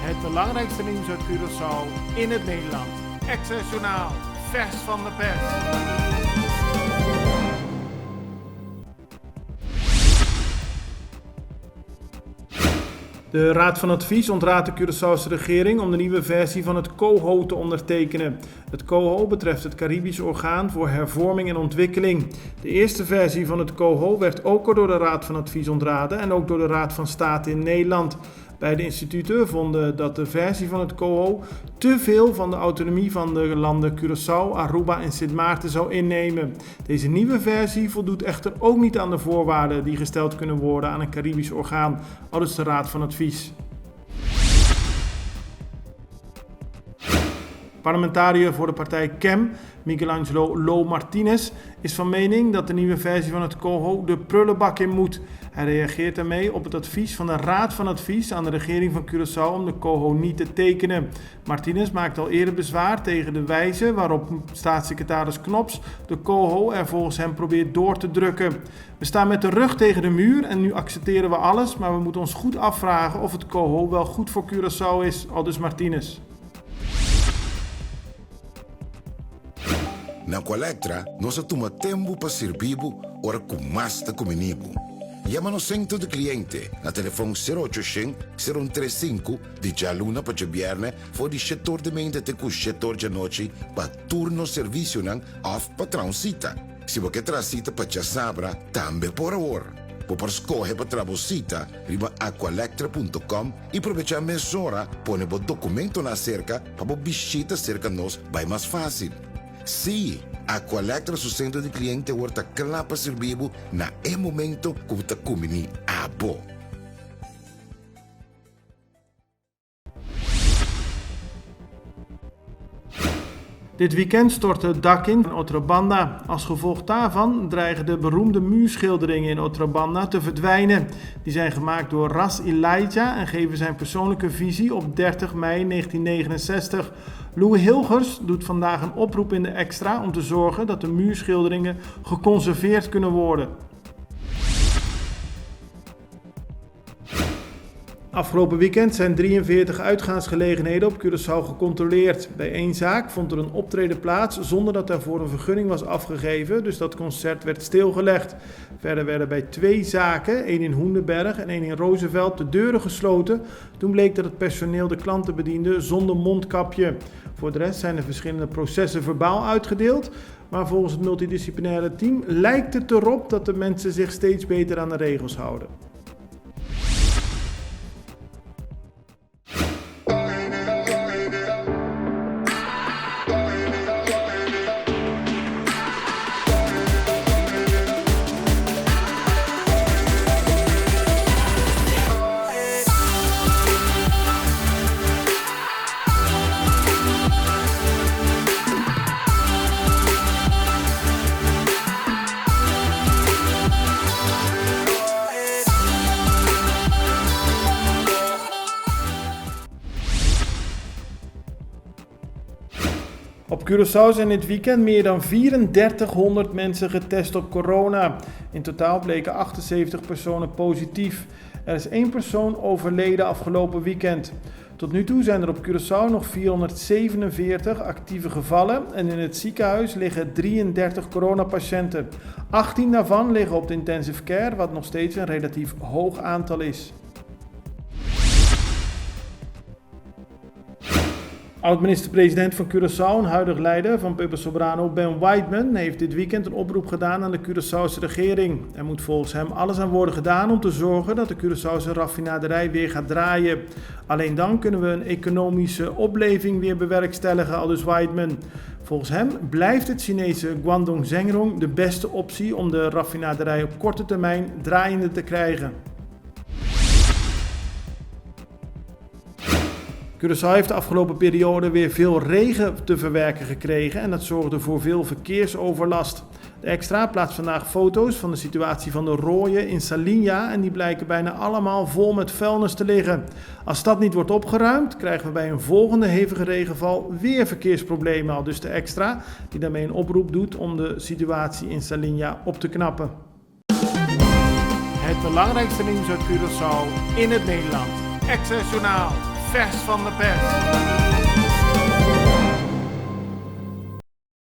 Het belangrijkste nieuws uit Curaçao in het Nederland. Access Journaal, vers van de pers. De Raad van Advies ontraadt de Curaçaose regering om de nieuwe versie van het COHO te ondertekenen. Het COHO betreft het Caribisch Orgaan voor Hervorming en Ontwikkeling. De eerste versie van het COHO werd ook al door de Raad van Advies ontraden en ook door de Raad van State in Nederland. Beide instituten vonden dat de versie van het COHO te veel van de autonomie van de landen Curaçao, Aruba en Sint Maarten zou innemen. Deze nieuwe versie voldoet echter ook niet aan de voorwaarden die gesteld kunnen worden aan een Caribisch orgaan, aldus de Raad van Advies. Parlementariër voor de partij CEM, Michelangelo Lo Martinez, is van mening dat de nieuwe versie van het COHO de prullenbak in moet. Hij reageert daarmee op het advies van de Raad van Advies aan de regering van Curaçao om de COHO niet te tekenen. Martinez maakte al eerder bezwaar tegen de wijze waarop staatssecretaris Knops de COHO er volgens hem probeert door te drukken. We staan met de rug tegen de muur en nu accepteren we alles, maar we moeten ons goed afvragen of het COHO wel goed voor Curaçao is, aldus Martinez. Na Colectra, nós toma tempo para servir ora com mais de comunico. Llama-nos centro de cliente na telefone 0800 035 de jaluna para Jabierne voor die setor de mente te com setor de noite para turno serviço nan of patrãozita. Se você transita para Chasabra, também por hora. Por escolher para trabalhar, riba aqualectra.com e aproveitar a mesura, põe o documento na cerca para visita cerca nós, vai mais fácil. Sim, a Colectra su centro de cliente horta clapa servibo na e momento que você comini abo. Dit weekend stortte het dak in Otrobanda. Als gevolg daarvan dreigen de beroemde muurschilderingen in Otrobanda te verdwijnen. Die zijn gemaakt door Ras Elijah en geven zijn persoonlijke visie op 30 mei 1969. Louis Hilgers doet vandaag een oproep in de Extra om te zorgen dat de muurschilderingen geconserveerd kunnen worden. Afgelopen weekend zijn 43 uitgaansgelegenheden op Curaçao gecontroleerd. Bij één zaak vond er een optreden plaats zonder dat daarvoor een vergunning was afgegeven, dus dat concert werd stilgelegd. Verder werden bij 2 zaken, 1 in Hoenderberg en 1 in Roosevelt, de deuren gesloten. Toen bleek dat het personeel de klanten bediende zonder mondkapje. Voor de rest zijn er verschillende processen verbaal uitgedeeld, maar volgens het multidisciplinaire team lijkt het erop dat de mensen zich steeds beter aan de regels houden. Op Curaçao zijn dit weekend meer dan 3400 mensen getest op corona. In totaal bleken 78 personen positief. Er is 1 persoon overleden afgelopen weekend. Tot nu toe zijn er op Curaçao nog 447 actieve gevallen en in het ziekenhuis liggen 33 coronapatiënten. 18 daarvan liggen op de intensive care, wat nog steeds een relatief hoog aantal is. Oud-minister-president van Curaçao en huidig leider van Pepe Soberano, Ben Whiteman, heeft dit weekend een oproep gedaan aan de Curaçaose regering. Er moet volgens hem alles aan worden gedaan om te zorgen dat de Curaçaose raffinaderij weer gaat draaien. Alleen dan kunnen we een economische opleving weer bewerkstelligen, aldus Whiteman. Volgens hem blijft het Chinese Guangdong Zengrong de beste optie om de raffinaderij op korte termijn draaiende te krijgen. Curaçao heeft de afgelopen periode weer veel regen te verwerken gekregen en dat zorgde voor veel verkeersoverlast. De Extra plaatst vandaag foto's van de situatie van de rooien in Salinha en die blijken bijna allemaal vol met vuilnis te liggen. Als dat niet wordt opgeruimd, krijgen we bij een volgende hevige regenval weer verkeersproblemen, aldus de Extra, die daarmee een oproep doet om de situatie in Salinha op te knappen. Het belangrijkste nieuws uit Curaçao in het Nederland. Extra Journaal, vers van de pers.